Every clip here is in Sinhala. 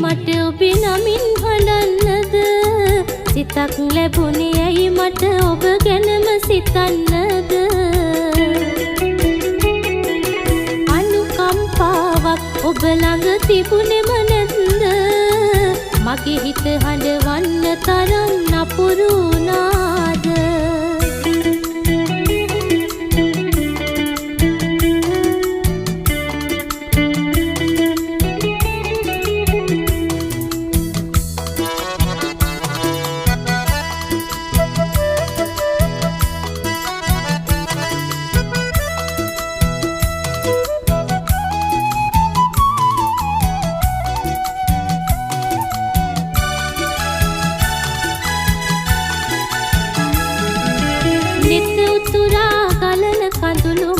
මට ඔබ නමින් හඬන්නද සිතක් ලැබුණේ ඇයි මට ඔබ ගැනම සිතන්නද අනුකම්පාවක් ඔබ ළඟ තිබුණෙම නැද්ද මගේ හිත හඬවන්න තරම් නපුරු වුණාද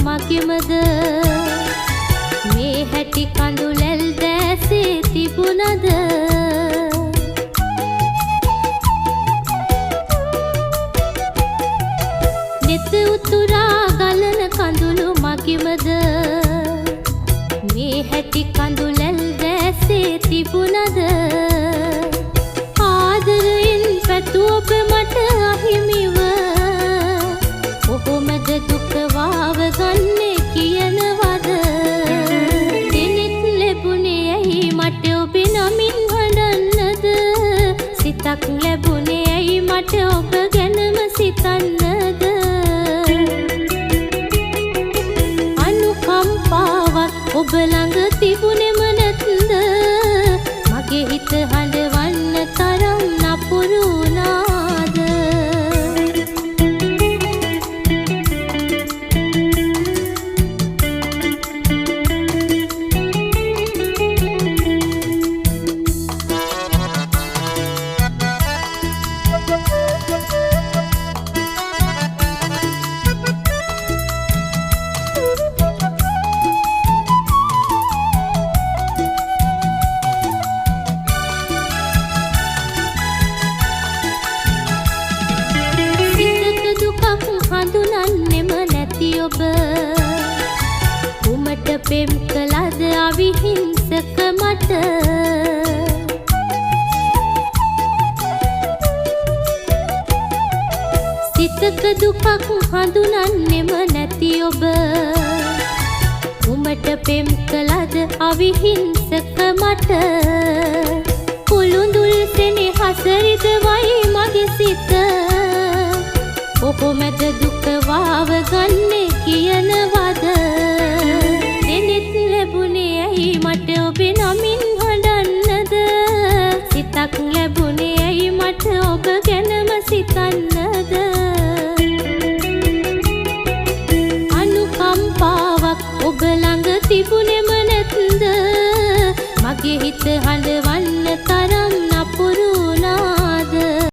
මගෙමද මේ හැටි කඳුලැල් දැසේ තිබුණද නෙත උතුරා ගලන කඳුළු මගෙමද මේ හැටි කඳුලැල් දැසේ තිබුණද ආදරයෙන් පැතු ඔබ මට අහිමිව කොහොමද දුක වාව ගන්නේ කියනවද දිනෙත් ලැබුණේ ඇයි මට ඔබ නමින් හඬන්නද සිතක් ලැබුණේ ඇයි මට ඔබ ගැනම සිතන්නද අනුකම්පාවක් ඔබ ළඟ තිබුණෙම නැත්ද මගේ හිත හඬවන්න තරම් නපුරු වුණාද හඳුනන්නෙම නැති ඔබ උමට පෙම් කළද අවිහිංසක මට සිතක දුකක් හඳුනන්නෙම නැති ඔබ උමට පෙම් කළද අවිහිංසක මට කුළුඳුල් සෙනෙහස රිදවයි මගේ සිත කොහොමද දුක වාව ගන්න